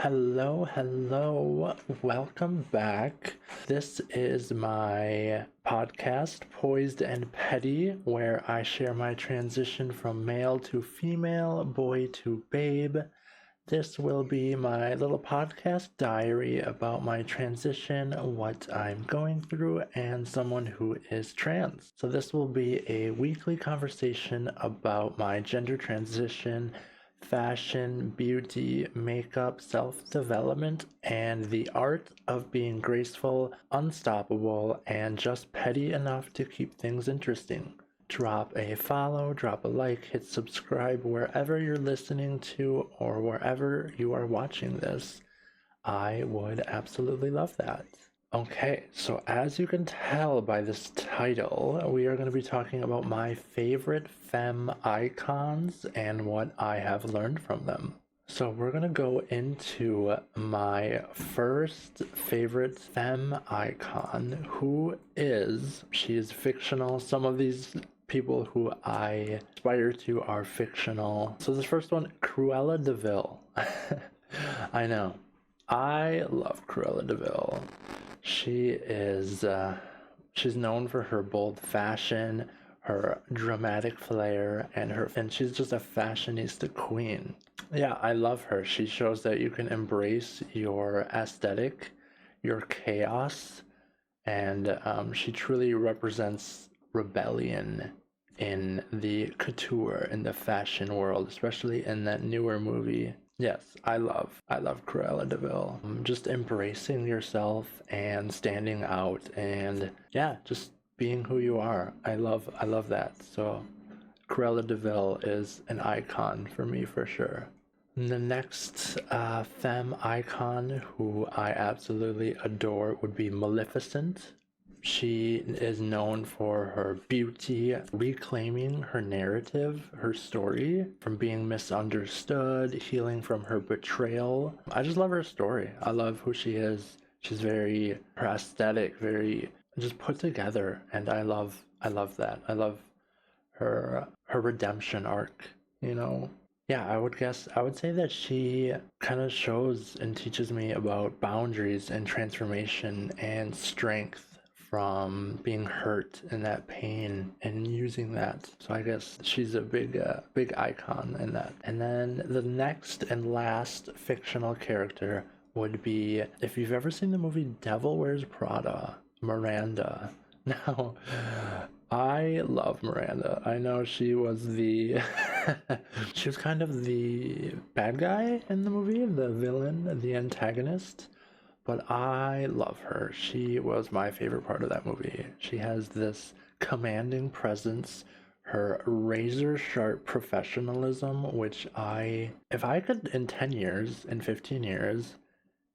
Hello. Welcome back. This is my podcast, Poised and Petty, where I share my transition from male to female, boy to babe. This will be my little podcast diary about my transition, what I'm going through, and someone who is trans. So this will be a weekly conversation about my gender transition, fashion, beauty, makeup, self-development, and the art of being graceful, unstoppable, and just petty enough to keep things interesting. Drop a follow, drop a like, hit subscribe wherever you're listening to or wherever you are watching this. I would absolutely love that. Okay, so as you can tell by this title, we are going to be talking about my favorite femme icons and what I have learned from them. So we're going to go into my first favorite femme icon, she is fictional. Some of these people who I aspire to are fictional. So this first one, Cruella de Vil. I know. I love Cruella de Vil. She's known for her bold fashion, her dramatic flair, and she's just a fashionista queen. Yeah, I love her. She shows that you can embrace your aesthetic, your chaos, and she truly represents rebellion in the couture, in the fashion world, especially in that newer movie. Yes, I love Cruella de Vil. Just embracing yourself and standing out, and yeah, just being who you are. I love that. So Cruella de Vil is an icon for me for sure. The next femme icon who I absolutely adore would be Maleficent. She is known for her beauty, reclaiming her narrative, her story from being misunderstood, healing from her betrayal. I just love her story. I love who she is. She's her aesthetic, very just put together, and I love that. I love her redemption arc, you know. Yeah, I would say that she kind of shows and teaches me about boundaries and transformation and strength from being hurt and that pain and using that. So I guess she's a big icon in that. And then the next and last fictional character would be, if you've ever seen the movie Devil Wears Prada, Miranda. Now, I love Miranda. I know she was she was kind of the bad guy in the movie, the villain, the antagonist. But I love her. She was my favorite part of that movie. She has this commanding presence, her razor sharp professionalism, which if I could in 10 years, in 15 years,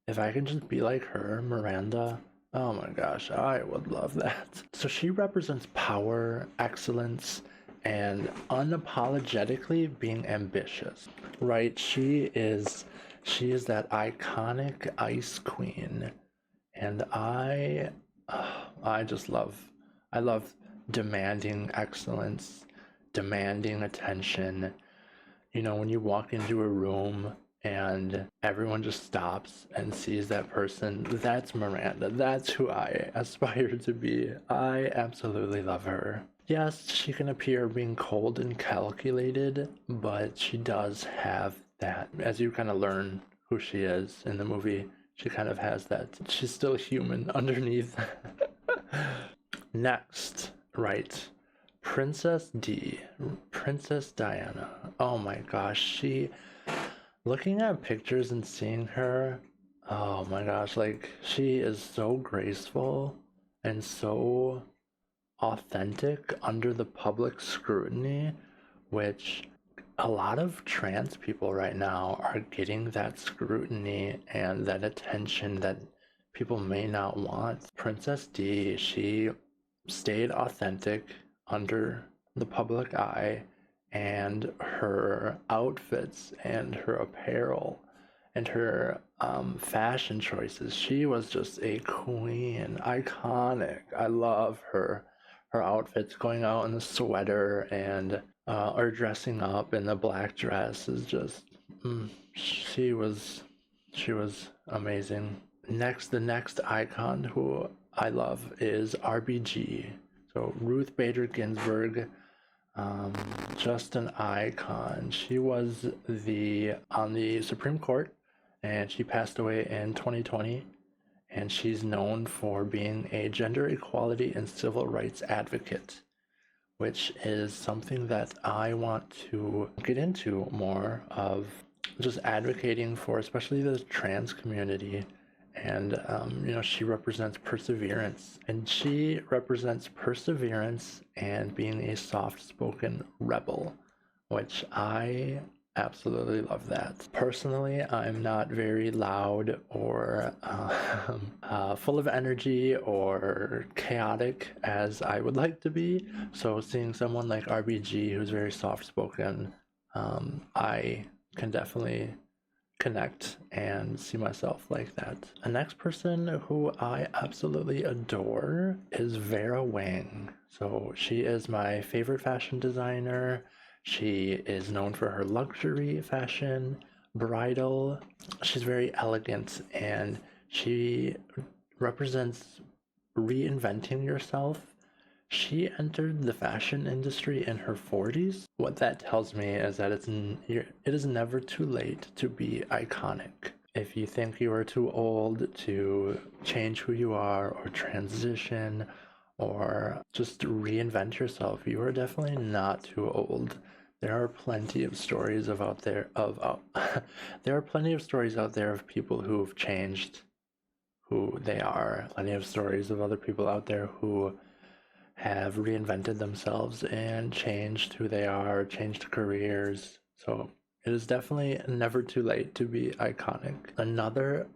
if I could just be like her, Miranda, oh my gosh, I would love that. So she represents power, excellence, and unapologetically being ambitious, right? She is that iconic ice queen, and I love demanding excellence, demanding attention. You know, when you walk into a room and everyone just stops and sees that person, that's Miranda. That's who I aspire to be. I absolutely love her. Yes, she can appear being cold and calculated, but she does have that. As you kind of learn who she is in the movie, she kind of has that. She's still human underneath. Next, right, Princess Diana. Oh my gosh, looking at pictures and seeing her, oh my gosh, like, she is so graceful and so authentic under the public scrutiny, which a lot of trans people right now are getting that scrutiny and that attention that people may not want. Princess D, she stayed authentic under the public eye, and her outfits and her apparel and her fashion choices, she was just a queen, iconic. I love her outfits, going out in the sweater and or dressing up in the black dress is just she was She was amazing. The next icon who I love is RBG. So Ruth Bader Ginsburg, just an icon. She was on the Supreme Court, and she passed away in 2020. And she's known for being a gender equality and civil rights advocate, which is something that I want to get into more of, just advocating for especially the trans community. And she represents perseverance, and she represents perseverance and being a soft-spoken rebel, which I absolutely love that. Personally, I'm not very loud or full of energy or chaotic as I would like to be. So seeing someone like RBG who's very soft-spoken, I can definitely connect and see myself like that. The next person who I absolutely adore is Vera Wang. So she is my favorite fashion designer. She is known for her luxury fashion, bridal. She's very elegant, and she represents reinventing yourself. She entered the fashion industry in her 40s. What that tells me is that it is never too late to be iconic. If you think you are too old to change who you are or transition or just reinvent yourself, you are definitely not too old. There are plenty of stories there are plenty of stories out there of people who've changed who they are. Plenty of stories of other people out there who have reinvented themselves and changed who they are, changed careers. So it is definitely never too late to be iconic. Another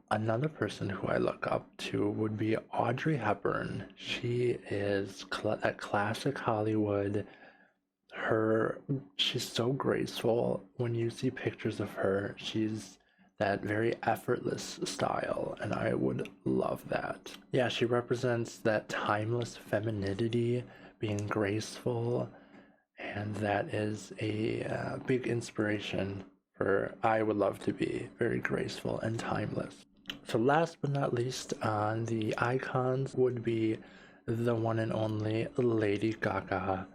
person who I look up to would be Audrey Hepburn. She is that classic Hollywood. She's so graceful. When you see pictures of her, she's that very effortless style, and I would love that. Yeah, she represents that timeless femininity, being graceful, and that is a big inspiration for I would love to be very graceful and timeless. So last but not least on the icons would be the one and only Lady Gaga,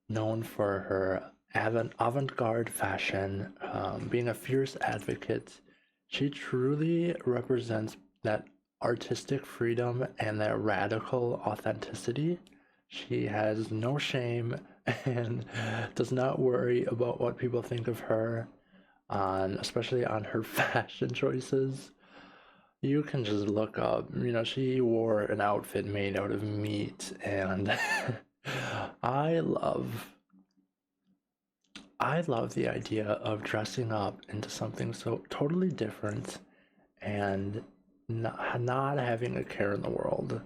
known for her avant-garde fashion, being a fierce advocate. She truly represents that artistic freedom and that radical authenticity. She has no shame and does not worry about what people think of her, especially on her fashion choices. You can just look up, she wore an outfit made out of meat, and I love the idea of dressing up into something so totally different and not having a care in the world.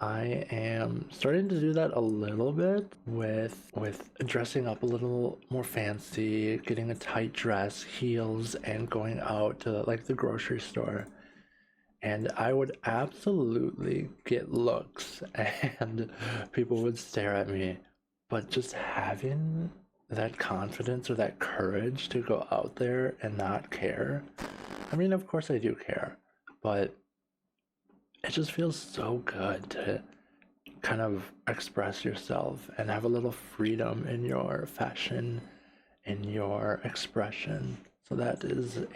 I am starting to do that a little bit with dressing up a little more fancy, getting a tight dress, heels, and going out to like the grocery store. And I would absolutely get looks and people would stare at me. But just having that confidence or that courage to go out there and not care. I mean, of course I do care, but it just feels so good to kind of express yourself and have a little freedom in your fashion, in your expression. So that is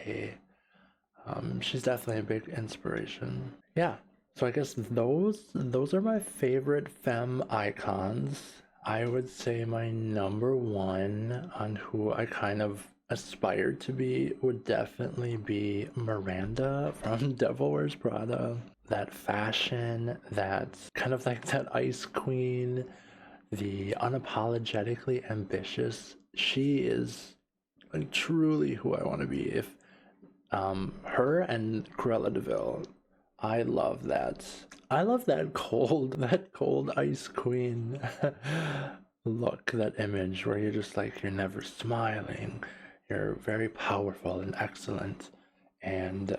she's definitely a big inspiration. Yeah. So I guess those are my favorite femme icons. I would say my number one on who I kind of aspired to be would definitely be Miranda from Devil Wears Prada. That fashion, that kind of like that ice queen, the unapologetically ambitious. She is like truly who I want to be. If her and Cruella de Vil, I love that. I love that cold ice queen look, that image where you're just like, you're never smiling, you're very powerful and excellent, and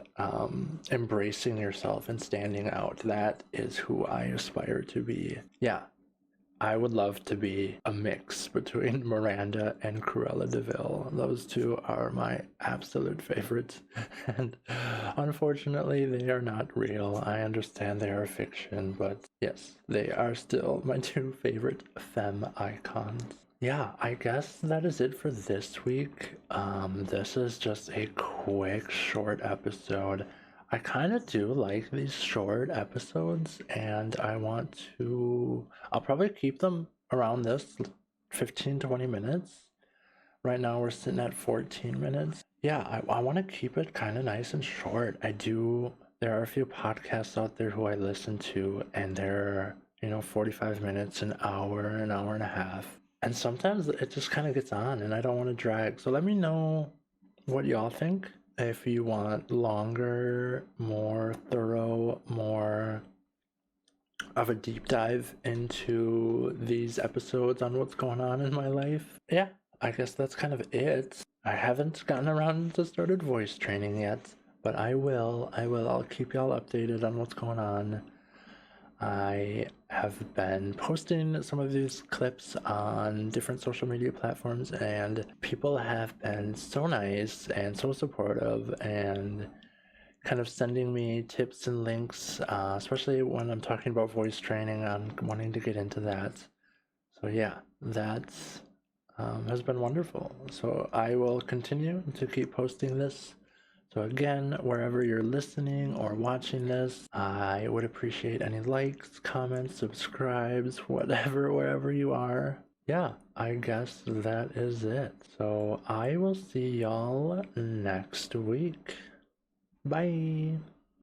embracing yourself and standing out. That is who I aspire to be. Yeah, I would love to be a mix between Miranda and Cruella de Vil. Those two are my absolute favorites. And unfortunately, they are not real. I understand they are fiction, but yes, they are still my two favorite femme icons. Yeah, I guess that is it for this week. This is just a quick, short episode. I kind of do like these short episodes, and I'll probably keep them around this 15-20 minutes. Right now, we're sitting at 14 minutes. Yeah, I want to keep it kind of nice and short. There are a few podcasts out there who I listen to, and they're, 45 minutes, an hour and a half. And sometimes it just kind of gets on and I don't want to drag. So let me know what y'all think. If you want longer, more thorough, more of a deep dive into these episodes on what's going on in my life. Yeah, I guess that's kind of it. I haven't gotten around to started voice training yet, but I will. I'll keep y'all updated on what's going on. I have been posting some of these clips on different social media platforms, and people have been so nice and so supportive and kind of sending me tips and links, especially when I'm talking about voice training. I'm wanting to get into that. So yeah, that has been wonderful. So I will continue to keep posting this. So again, wherever you're listening or watching this, I would appreciate any likes, comments, subscribes, whatever, wherever you are. Yeah, I guess that is it. So I will see y'all next week. Bye.